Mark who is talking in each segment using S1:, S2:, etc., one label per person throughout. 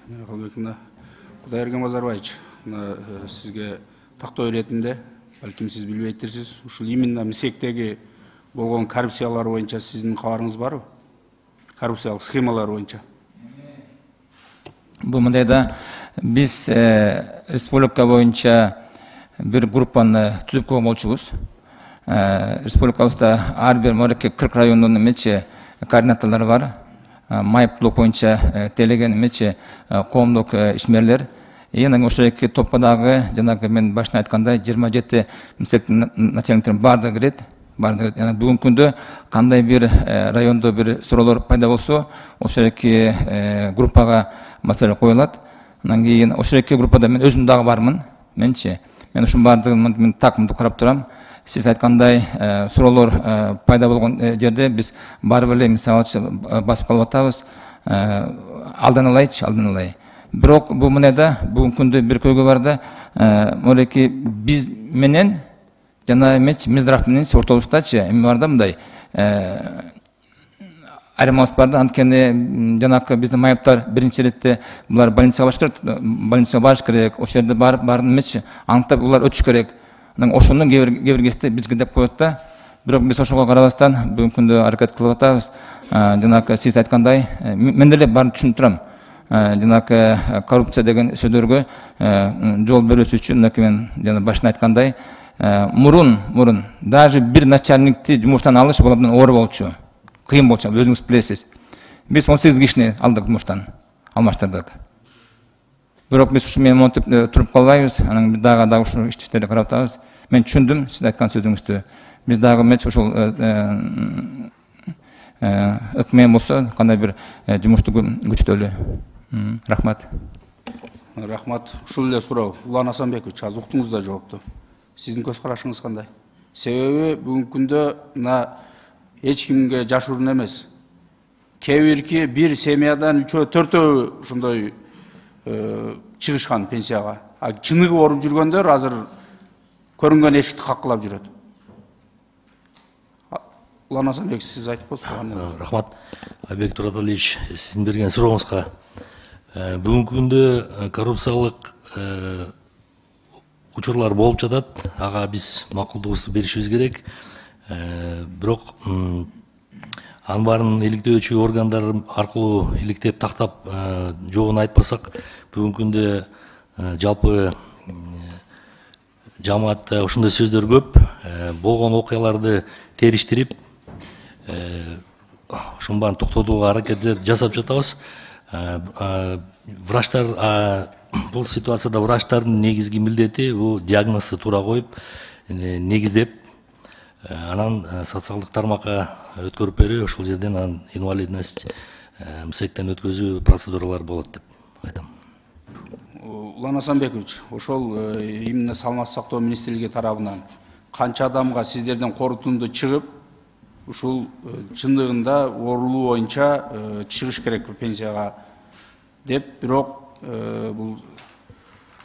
S1: Қалбеківна, Құдайерген Базарбаевич, сізге тақтау ретінде, бәлкім сіз білбейтерсіз, ушул именно Мисектегі болған коррупциялар бойынша сіздің хабарыңыз бар? Коррупциялық схемалар бойынша.
S2: Бұл мындайда біз республика бойынша bir группаны түзіп қойған болчубуз. Республикабызда ар бир 40 райондун мече координаторлары бар. Майыптылык боюнча телеген мече коомдук ишмерлер. Эми ошол эки топкадагы жанагы мен башында айткандай 27 мисек начальниктер барды кирет. Яна бүгүнкү күндө кандай бир райондо бир суроолор пайда болсо, ошол эки группага маселе коюлат. Анан кийин ошол эки группада мен өзүм дагы бармын. Мен ушун бардыгын такымды карап турам. Сиз айткандай суроолор пайда болгон жерде биз барып эле мисалы басып калып атабыз. Алдан алай. Бирок бул мынайда бүгүнкү күндө бир көйгөй бар да, молеки биз менен жана эмеч Миздрах менен ортолуштачы эми бар да мындай айырмалык бар да, анткени жанакы биздин майыптар биринчи иретте булар больницага барыш керек, ошол жерде барып эмеч аныктап булар өтүш керек. Анан ошону кээ бир кезде бизге деп коет да. Бирок биз ошого карабастан бүгүнкү күндө аракет кылып атабыз. Жанакы сиз айткандай, мен деле баарын түшүнүп турам. Жанакы коррупция деген сөздөргө жол берүүчү үчүн мен жана башында айткандай, мурун даже бир начальникти жумуштан алыш бул абдан оор болчу. Кыйын болчу, өзүңүз билесиз. Биз 18 кишини алдык жумуштан, алмаштырдык. Бирок биз ушу менен монтип туруп калбайбыз, анан биз дагы ушу иштерди карап атабыз. Мен түшүндүм сиз айткан сөзүңүздү. Биз дагы эмес ушул өкмөт болсо кандай бир жумушту күчтөлү. Рахмат.
S1: Рахмат. Ушул эле суроо. Улан Асанбекович, азыр уктуңуз да жоопту. Сиздин көз карашыңыз кандай? Себеби бүгүнкү күндө мына эч кимге жашыруун эмес. Кээ бирки бир семьядан 3-4 ушундай чыгышкан пенсияга. Чыныгы оруп жүргөндөр азыр көрүнгөн эшикти каккылап жүрөт. Улан Асанбек, сиз айтып коесузбу?
S3: Рахмат. Айбек Тураталиевич, сиздин берген сурооңузга бүгүнкү күндө коррупциялык учурлар болуп жатат. Ага биз макулдугубузду беришибиз керек. Бирок анын баарын иликтөөчү органдар аркылуу иликтеп тактап жообун айтпасак, бүгүнкү күндө жалпы жамаатта ушундай сөздөр көп. Болгон окуяларды териштирип, ушунун баарын токтотууга аракеттер жасап жатабыз. Врачтар, бул ситуацияда врачтардын негизги милдети бул диагнозду туура коюп, негиздеп, анан социалдык тармакка өткөрүп берүү, ошол жерден анан инвалидность мсектен өткөзүү процедуралар болот деп айтам.
S1: Улан Асанбекович, ошол именно саламаттык сактоо министрлиги тарабынан канча адамга сиздерден корутунду чыгып, ушул чындыгында оорулуу боюнча чыгыш керек пенсияга деп, бирок бул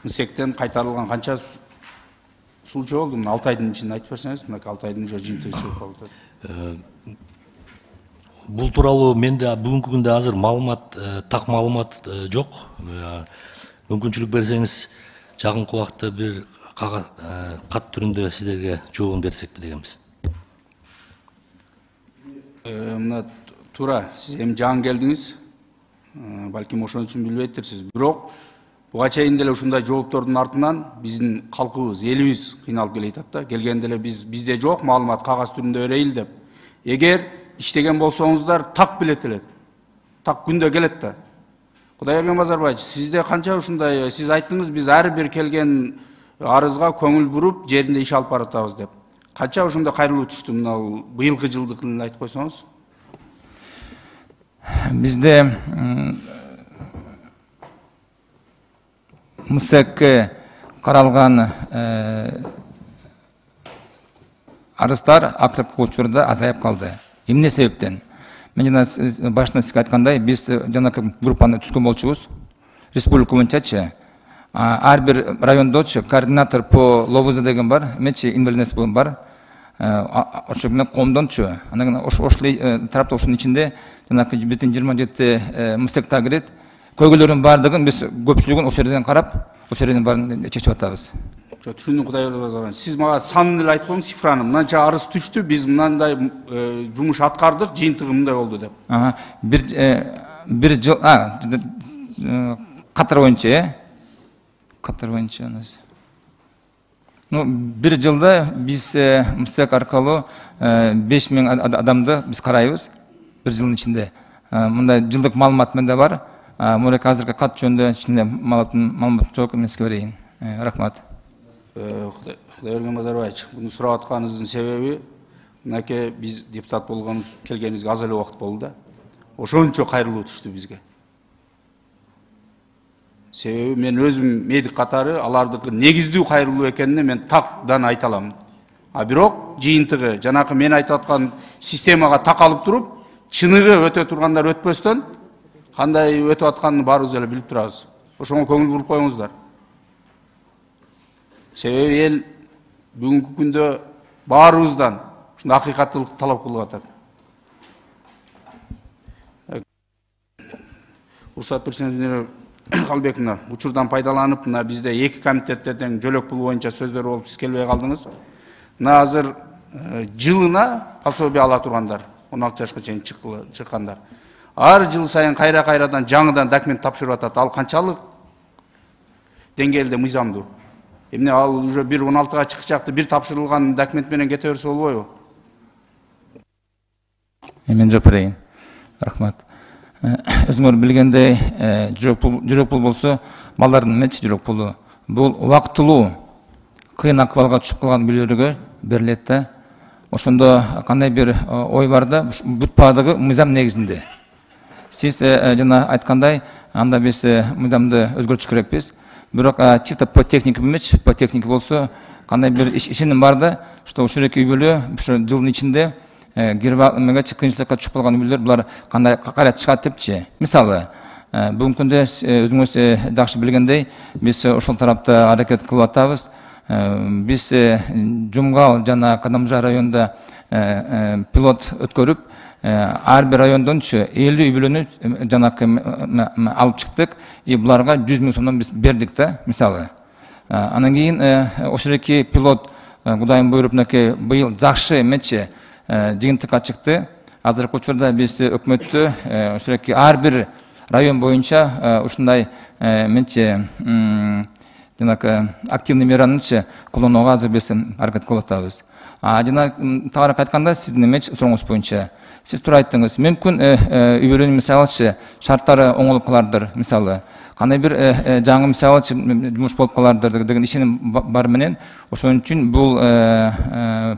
S1: мсектен кайтарылган канча случай болду? 6 айдын ичинде айтып берсеңиз, 6 айдын уже жыйынтыгы чыгып калды.
S3: Бул тууралуу менде бүгүнкү күндө азыр маалымат, так маалымат жок. Мүмкүнчүлүк берсеңиз, жакынкы убакытта бир кат түрүндө сиздерге жообун берсекпи дегенбиз.
S1: Мына туура, сиз эми жаңы келдиңиз. Балким ошон үчүн билбейтерсиз. Бирок буга чейин деле ушундай жооптордун артынан биздин калкыбыз, элибиз кыйналып келе жатат да. Келгенде эле бизде жок маалымат, кагаз түрүндө берейли деп. Эгер иштеген болсоңуздар, так билет элек. Так күндө келет да. Кудайберген Базарбаевич, сизде канча ушундай, сиз айттыңыз, биз ар бир келген арызга көңүл буруп, жеринде иш алып баратабыз деп. Канча ушундай кайрылуу түштү, мына быйылкы жылдыкын айтып койсоңуз?
S2: Бизде МСЭКке каралган арыздар акыркы учурда азайып калды. Эмне себептен? Мен жана башында сизге айткандай, биз жанакы группаны түзгөн болчубуз. Республика боюнчачы ар бир райондочу координатор по ЛОВЗ деген бар, эмечи инвалидность бар. Ошол менен коомдончу. Анан ошол тарапта ошонун ичинде жанакы биздин 27 МСЭК кирет. көйгөйлөрдүн баардыгын биз көпчүлүгүн ошол жерден карап, ошол жердин баарын чечип атабыз.
S1: Түшүндүм, Кудай ырза. Сиз мага санын эле айтып коюңуз, цифраны. Мынанча арыз түштү, биз мынандай жумуш аткардык, жыйынтыгы мындай болду деп.
S2: Бир жыл, катар боюнча, бир жылда биз МСЭК аркылуу 5000 адамды биз карайбыз бир жылдын ичинде. Мындай жылдык маалымат менде бар. Мурак азыркы кат жөнүндө ичинде маалымат жок, мен сизге берейин. Рахмат.
S1: Кудайберген Базарбаевич, буну сурап атканыңыздын себеби, мынакей биз депутат болгон келгенибизге аз эле убакыт болду да. Ошончо кайрылуу түштү бизге. Себеби мен өзүм медик катары алардыкы негиздүү кайрылуу экенине мен такдан айта алам. Бирок жыйынтыгы жанакы мен айтып аткан системага такалып туруп, чыныгы өтө тургандар өтпөстөн кандай өтүп атканын баарыбыз эле билип турабыз. Ошого көңүл буруп коюңуздар. Себеби эл бүгүнкү күндө баарыбыздан ушундай акыйкаттуулук талап кылып атат. Уруксат берсеңиз, Калбек мына учурдан пайдаланып, мына бизде 2 комитеттерден жөлөк пул боюнча сөздөр болуп сиз келбей калдыңыз. Мына азыр жылына пособие ала тургандар, 16 жашка чейин чыккандар. Ар жыл сайын кайрадан жаңыдан документ тапшырып атат. Ал канчалык деңгээлде мыйзамдуу? Эмне ал уже бир 16га чыкчакты, бир тапшырылган документ менен кете берсе болбойбу?
S2: Мен жооп берейин. Рахмат. Өзүңөр билгендей, жүрөк пул болсо, балдардын эмечи жүрөк пулу. Бул убактылуу кыйын акыбалга түшүп калган үйлөргө берилет да. Ошондо кандай бир ой бар да, бүт баардыгы мыйзам негизинде. Сиз жана айткандай, анда биз мыйзамды өзгөртүш керекпиз. Бирок чисто по технике эмес, по технике болсо, кандай бир ишеним бар да, что ушул эки үй-бүлө ушул жылдын ичинде кирбагы кыйынчылыкка түшүп калган үйлөр булар кандай кайра чыгат депчи. Мисалы, бүгүнкү күндө өзүңүз жакшы билгендей, биз ошол тарапта аракет кылып атабыз. Биз Жумгал жана Кадамжа районунда пилот өткөрүп, ар бир райондончу 50 үй-бүлөнү жанакы алып чыктык, и буларга 100 000 сомдон биз бердик да, мисалы. Анан кийин ошол эки пилот Кудайым буйруп быйыл жакшы эмечи жыйынтыкка чыкты. Азыркы учурда биз өкмөттө ошол эки ар бир район боюнча ушундай эмечи жанакы активный меранычы колдонууга азыр биз аракет кылып атабыз. Жана тагыраак айтканда, сиздин эмеч сурооңуз боюнча сиз туура айттыңыз. Мүмкүн үй-бүлөнүн мисалычы шарттары оңолуп калардыр, мисалы. Кандай бир жаңы мисалычы жумуш болуп калардыр деген ишеним бар менен, ошон үчүн бул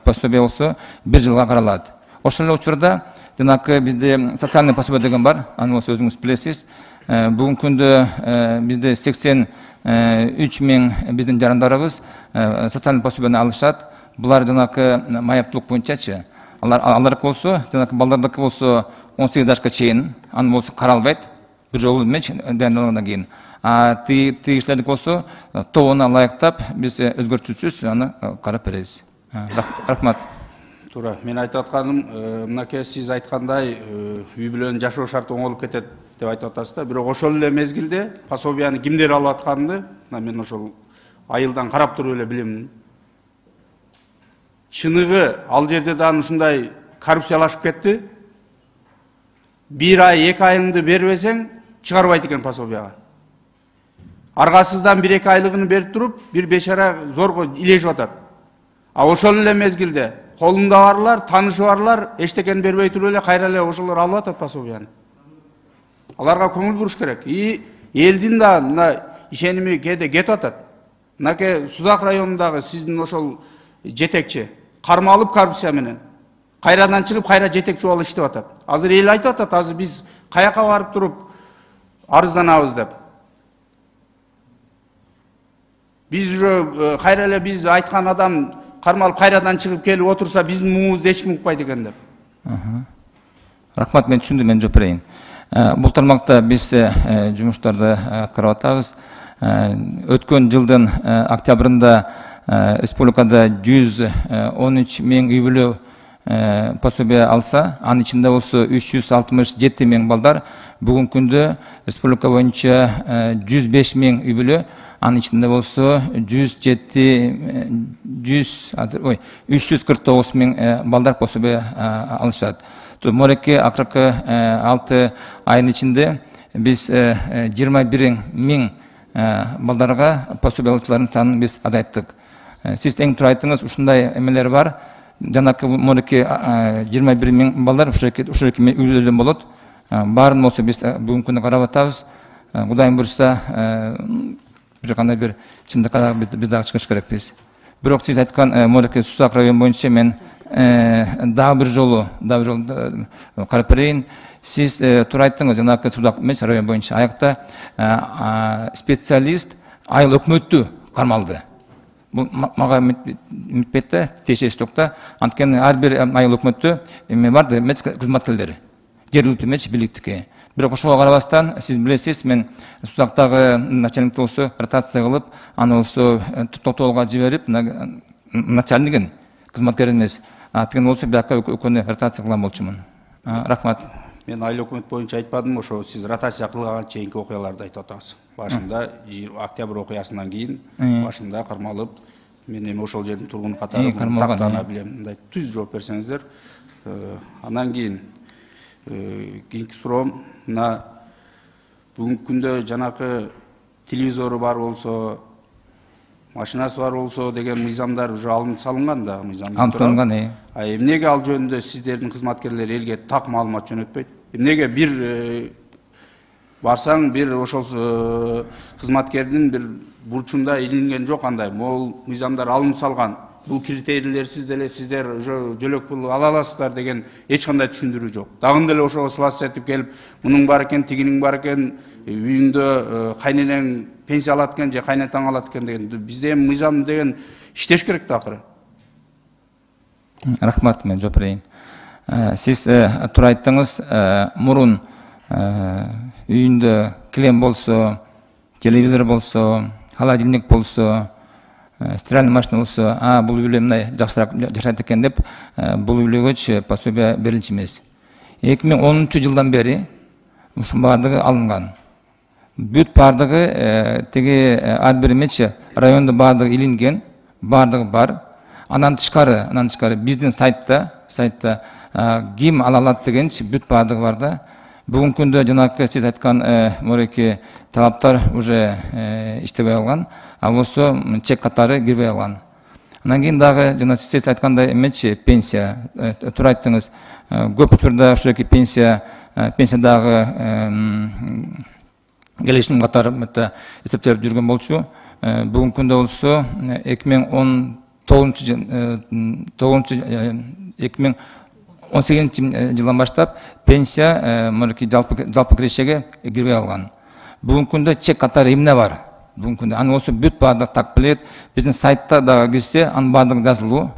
S2: пособие болсо 1 жылга каралат. Ошол эле учурда жанакы бизде социальный пособие деген бар, аны болсо өзүңүз билесиз. Бүгүнкү күндө бизде 83 000 биздин жарандарыбыз социальный пособияны алышат. Булар жанакы майыптуулук боюнчачы. Алар болсо, жанакы балдардыкы болсо 18 жашка чейин, аны болсо каралбайт. Бир жолу эмес дайындалгандан кийин. Тигишлердики болсо тобуна ылайыктап биз өзгөртүүсүз аны карап беребиз. Рахмат.
S1: Туура, мен айтып атканым, мынакей сиз айткандай үй-бүлөнүн жашоо шарты оңолуп кетет деп айтып атасыз да. Бирок ошол эле мезгилде пособияны кимдер алып атканын мен ошол айылдан карап туруп эле билем. Чыныгы ал жерде да ушундай коррупциялашып кетти. 1 ай 2 айыңды бербесең чыгарбайт экен пособияга. Аргасыздан 1-2 айлыгын берип туруп, бир бечара зорго илешип атат. Ошол эле мезгилде колунда барлар, таанышы барлар эчтекени бербей туруп эле кайра эле ошолор алып атат пособияны. Аларга көңүл буруш керек. Элдин да мына ишеними кээде кетип атат. Мынакей Сузак районундагы сиздин ошол жетекчи кармалып коррупция менен кайрадан чыгып кайра жетекчи болуп иштеп атат. Азыр эл айтып атат, азыр биз каяка барып туруп арызданабыз деп. Биз уже кайра эле биз айткан адам кармалып кайрадан чыгып келип отурса биздин муңубузду эч ким укпайт экен деп.
S2: Рахмат, мен түшүндүм, мен жооп берейин. Бул тармакта биз жумуштарды карап атабыз. Өткөн жылдын октябрында республикада 113 000 үй-бүлө пособие алса, анын ичинде болсо 367 000 балдар Бүгүнкү күндө республика боюнча 105 миң үй бүлө, анын ичинде болсо 349 миң балдар пособие алышат. Мореке акыркы 6 айдын ичинде биз 21 миң балдарга пособие алуучулардын санын биз азайттык. Сиз эң туура айттыңыз, ушундай эмелер бар. Жанакы мореке 21 миң балдар ушул эки үйлөрдөн болот. Барын болсо биз бүгүнкү күндө карап атабыз. Кудайым буйрса, бир кандай бир чындыкка биз дагы чыгыш керекпиз. Бирок сиз айткан Мореке Сусак району боюнча мен дагы бир жолу карап берейин. Сиз туура айттыңыз, жанакы Сусак району боюнча аякта специалист айыл өкмөттү кармалды. Бул мага митпетте тиешеси жок да. Анткени ар бир айыл өкмөттү эме бар да, кызматкерлери. Жергиликтүү меч бийликтики. Бирок ошого карабастан, сиз билесиз, мен Сусактагы начальникти болсо ротация кылып, аны болсо Токтоолго жиберип, начальнигин кызматкерин эмес, аткен болсо бияка өкөнү ротация кылган болчумун. Рахмат.
S1: Мен айыл өкмөт боюнча айтпадым, ошо сиз ротация кылганга чейинки окуяларды айтып атасыз. Башында октябрь окуясынан кийин башында кармалып, мен эми ошол жердин тургуну катары тактана билем. Мындай түз жооп берсеңиздер. Анан кийин кийинки суроом, мына бүгүнкү күндө жанакы телевизору бар болсо, машинасы бар болсо деген мыйзамдар уже алынып салынган да,
S2: алынып салынган.
S1: Эмнеге ал жөнүндө сиздердин кызматкерлер элге так маалымат жөнөтпөйт? Эмнеге бир барсаң, бир ошол кызматкердин бир бурчунда илинген жок андай, могул мыйзамдар алынып салган. Бул критерийлерсиз деле сиздер жөлөк пул ала аласыздар деген эч кандай түшүндүрүү жок. Дагы деле ошого связь этип келип, мунун бар экен, тигинин бар экен, үйүндө кайненең пенсия алат экен же кайнатаң алат экен деген. Бизде эми мыйзам деген иштеш керек да акыры.
S2: Рахмат, мен жооп берейин. Сиз туура айттыңыз, мурун үйүндө килем болсо, телевизор болсо, холодильник болсо, стиральный машина болсо, бул үйлө мындай жакшыраак жашайт экен деп, бул үйлөгө пособие берилчү эмес. 2010-жылдан бери ушун баардыгы алынган. Бүт баардыгы теги ар бир эмечи райондо баардыгы илинген, баардыгы бар. Анан тышкары биздин сайтта ким ала алат дегенчи бүт баардыгы бар да. Бүгүнкү күндө жанакы сиз айткан Мореке талаптар уже иштебей алган, а болсо чек катары кирбей алган. Анан кийин дагы жана сиз айткандай эмечи пенсия, туура айттыңыз, көп учурда ошол эки пенсия дагы келишим катары эсептелип жүргөн болчу. Бүгүнкү күндө болсо 2018-жылдан баштап пенсия Мореке жалпы кирешеге кирбей алган. Бүгүнкү күндө чек катары эмне бар? Бүгүнкү күндө аны болсо бүт баардык так билет. Биздин сайтта дагы кирсе, анын баардыгы жазылуу.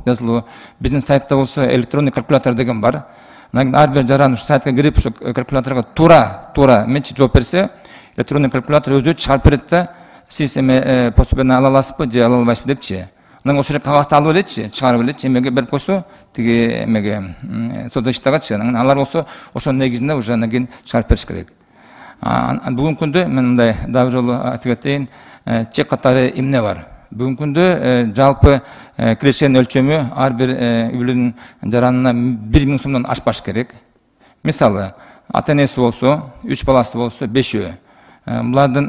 S2: Биздин сайтта болсо электронный калькулятор деген бар. Ар бир жаран ушу сайтка кирип, ушу калькуляторго туура эмечи жооп берсе, электронный калькулятор өзү чыгарып берет да, сиз эме пособияны ала аласызбы же ала албайсызбы депчи. Анан ошол кагазды алып элечи, чыгарып элечи, эмеге берип койсо, тиги эмеге соцзащитагачы, анан алар болсо ошонун негизинде уже анан кийин чыгарып бериш керек. Бүгүнкү күндө мен мындай дагы жолу айтып кетейин, чек катары эмне бар? Бүгүнкү күндө жалпы кирешенин өлчөмү ар бир үйлүнүн жаранына 1000 сомдон ашпаш керек. Мисалы, ата-энеси болсо, 3 баласы болсо 5-өө. Булардын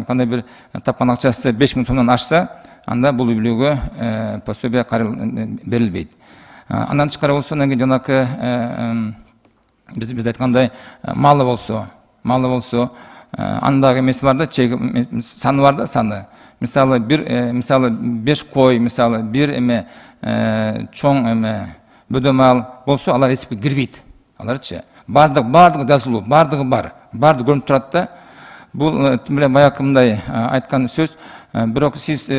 S2: кандай бир тапкан акчасы 5000 сомдон ашса, анда бул үйлөгө пособие берилбейт. Андан тышкары болсо, анан кийин жанакы биз айткандай малы болсо, анын дагы эмеси бар да, саны бар да, саны. Мисалы 5 кой, мисалы бир эме чоң эме бөдө мал болсо, алар эсепке кирбейт. Аларчы баардыгы жазылуу, баардыгы бар, баардыгы көрүнүп турат да. Бул тим эле баягы мындай айткан сөз. Бирок сиз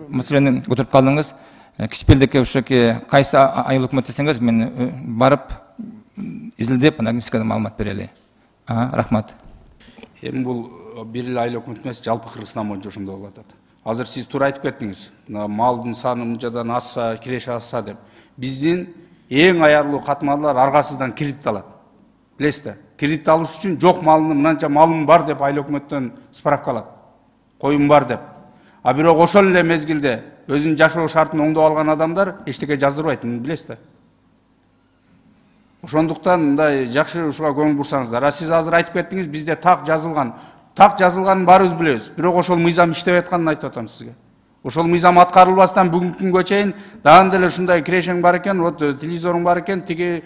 S2: маселени көтөрүп калдыңыз. Кичпелдекке ошоке кайсы айыл өкмөт десеңиз, мен барып изилдеп, анан кийин сизге маалымат берели. Рахмат.
S1: Эми бул бир эле айыл өкмөт эмес, жалпы Кыргызстан боюнча ошондой болуп атат. Азыр сиз туура айтып кеттиңиз. Малдын саны мынчадан асса, киреше асса деп. Биздин эң аярлуу катмарлар аргасыздан кредит алат. Билесизби? кредит алыш үчүн жок малым мынанча малым бар деп айыл өкмөттөн справка алат. Коюм бар деп. А бирок ошол эле мезгилде өзүнүн жашоо шартын оңдоп алган адамдар эчтеке жаздырбайт, муну билесиз да. Ошондуктан мындай жакшы ушуга көңүл бурсаңыздар. А сиз азыр айтып кеттиңиз, бизде так жазылган. Так жазылганын баарыбыз билебиз. Бирок ошол мыйзам иштеп атканын айтып атам сизге. Ошол мыйзам аткарылбастан бүгүнкү күнгө чейин дагы деле ушундай кирешең бар экен, вот телевизоруң бар экен, тиги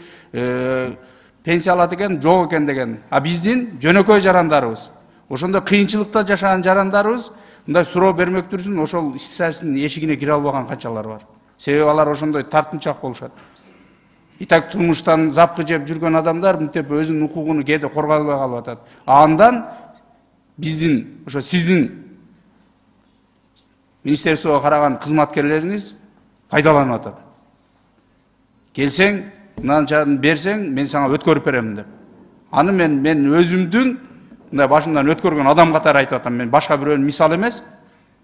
S1: пенсия алат экен, жок экен деген. А биздин жөнөкөй жарандарыбыз, ошондой кыйынчылыкта жашаган жарандарыбыз мындай суроо бермек турсун, ошол специалисттин эшигине кире албаган канчалар бар. Себеби алар ошондой тартынчаак болушат. Итак турмуштан запкы жеп жүргөн адамдар мынтип өзүнүн укугун кээде коргой албай калып атат. Андан биздин ошо сиздин министерствого караган кызматкерлериңиз пайдаланып атат. Келсең, мынанчаны берсең, мен сага өткөрүп беремин деп. Аны мен өзүмдүн мындай башымдан өткөргөн адам катары айтып атам. Мен башка бирөөнүн мисал эмес.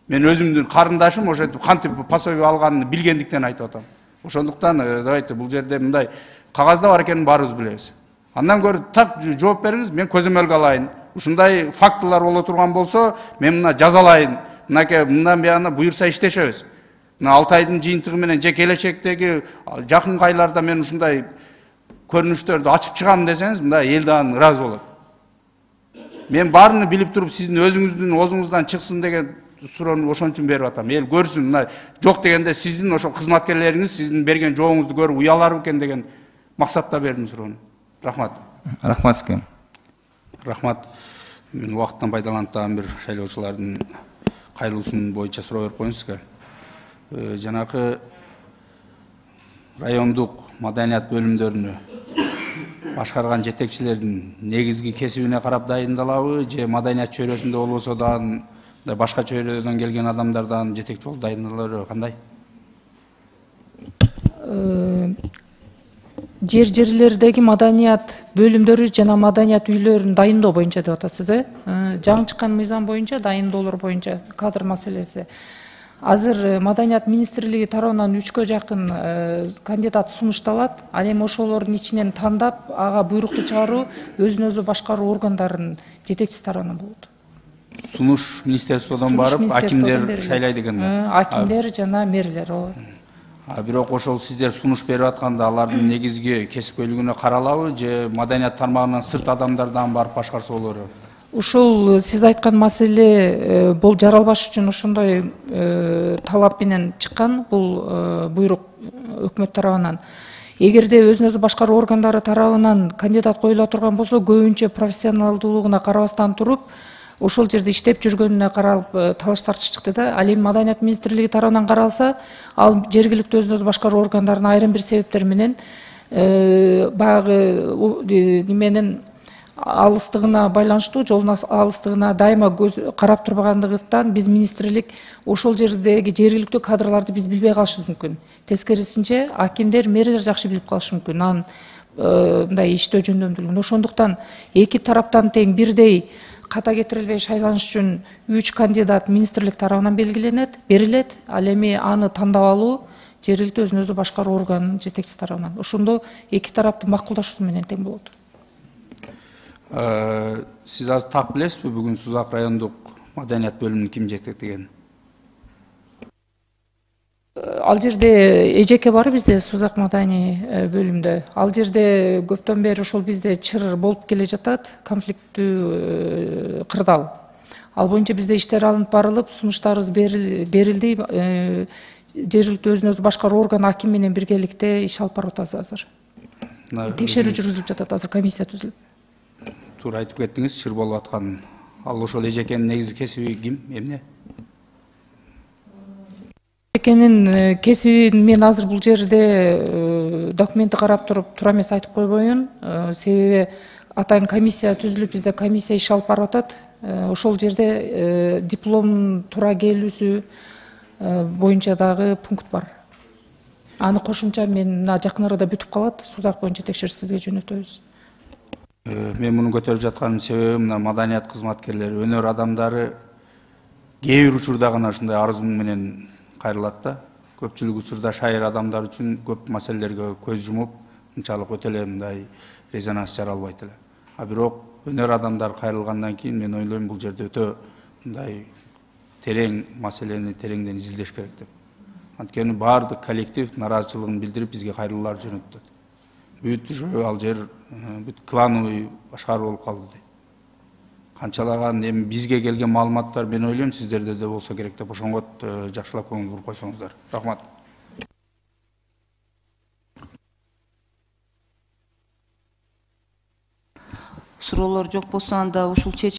S1: Мен өзүмдүн карындашым ошентип кантип пособие алганын билгендиктен айтып атам. Ошондуктан давайте бул жерде мындай кагазда бар экенин баарыбыз билебиз. Андан көрө так жооп бериңиз, мен көзөмөлгө алайын. Ушундай фактылар боло турган болсо, мен мына жазалайын. Мынаке мындан бияна буюрса иштешебиз. Мына Алтайдын жыйынтыгы менен же келечектеги жакын айларда мен ушундай көрүнүштөрдү ачып чыгам десеңиз, мындай эл дагы ыраазы болот. Мен баарыны билип туруп, сиздин өзүңүздүн оозуңуздан чыксын деген суроону ошон үчүн берип атам. Эл көрсүн, мына жок дегенде сиздин ошол кызматкерлериңиз сиздин берген жообуңузду көрүп уялар экен деген максатта бердим суроону. Рахмат.
S2: Рахмат сизге.
S1: Рахмат. Мен убакыттан пайдаланып дагы бир шайлоочулардын кайрылуусунун боюнча суроо берип коеюн сизге. Жанакы райондук маданият бөлүмдөрүнө башкарган жетекчилердин негизги кесибине карап дайындалабы, же маданият чөйрөсүндө болбосо дагы башка чөйрөдөн келген адамдардан жетекчи болуп дайындалабы, кандай?
S4: Жерлердеги маданият бөлүмдөрү жана маданият үйлөрүн дайындоо боюнча деп атасыз, жаңы чыккан мыйзам боюнча дайындоолор боюнча кадр маселеси. Азыр маданият министрлиги тарабынан 3кө жакын кандидат сунушталат. Ал эми ошолордун ичинен тандап, ага буйрукту чыгаруу өзүн өзү башкаруу органдарынын жетекчиси тарабынан болот.
S1: Сунуш министерстводон барып, акимдер шайлайт экен.
S4: Акимдер жана мэрлер.
S1: Бирок ошол сиздер сунуш берип атканда алардын негизги кесипкөйлүгүнө каралабы, же маданият тармагынан сырт адамдардан барып башкарса болору?
S4: Ушул сиз айткан маселе бул жаралбаш үчүн ошондой талап менен чыккан, бул буйрук өкмөт тарабынан. Эгерде өзүн өзү башкаруу органдары тарабынан кандидат коюла турган болсо, көбүнчө профессионалдуулугуна карабастан туруп, ошол жерде иштеп жүргөнүнө каралып талаш тартыш чыкты да. Ал эми маданият министрлиги тарабынан каралса, ал жергиликтүү өзүн өзү башкаруу органдарына айрым бир себептер менен баягы неменен алыстыгына байланыштуу, жолдун алыстыгына дайыма көз карап турбагандыгынан биз министрлик ошол жердеги жергиликтүү кадрларды биз билбей калышыбыз мүмкүн. Тескерисинче акимдер, мэрлер жакшы билип калышы мүмкүн анын мындай иштөө жөндөмдүүлүгүн. Ошондуктан эки тараптан тең бирдей ката кетирилбей шайланыш үчүн 3 кандидат министрлик тарабынан берилет. Ал эми аны тандап алуу жергиликтүү өзүн өзү башкаруу органынын жетекчиси тарабынан. Ошондо эки тараптын макулдашуусу менен тең болот.
S1: Сиз азыр так билесизби бүгүн Сузак райондук маданият бөлүмүн ким жетектеген?
S4: Ал жерде эжеке бар бизде Сузак маданий бөлүмдө. Ал жерде көптөн бери ошол бизде чыр болуп келе жатат, конфликттүү кырдаал. Ал боюнча бизде иштер алынып барылып, сунуштарыбыз берилди. Жергиликтүү өзүн өзү башкаруу органы аким менен биргеликте иш алып барып атабыз азыр. Текшерүү жүргүзүлүп жатат, азыр комиссия түзүлүп.
S1: Туура айтып кеттиңиз, чыр болуп аткан. Ал ошол эжекенин негизги кесиби ким, эмне?
S4: Эжекенин кесибин мен азыр бул жерде документти карап туруп туура эмес айтып койбоюн. Себеби атайын комиссия түзүлүп, бизде комиссия иш алып барып атат. Ошол жерде диплом туура келүүсү боюнча дагы пункт бар. Аны кошумча мен жакын арада бүтүп калат, Сузак боюнча текшерүү сизге жөнөтөбүз.
S1: Мен муну көтөрүп жатканымдын себеби мына маданият кызматкерлери, өнөр адамдары кээ бир учурда гана ушундай арыз менен кайрылат да. Көпчүлүк учурда шайыр адамдар үчүн көп маселелерге көз жумуп, мынчалык өтө эле мындай резонанс жаралбайт эле. бирок өнөр адамдар кайрылгандан кийин мен ойлойм бул жерде өтө мындай терең маселени тереңден изилдеш керек деп. Анткени баардык коллектив нааразычылыгын билдирип бизге кайрылуулар жөнөттү. Бүт ал жер бүт клановый башкаруу болуп калды дейт. Канчалаган эми бизге келген маалыматтар мен ойлойм сиздерде да болсо керек деп ошонго жакшылап көңүл буруп койсоңуздар. Рахмат.
S5: Суроолор жок болсо анда ушул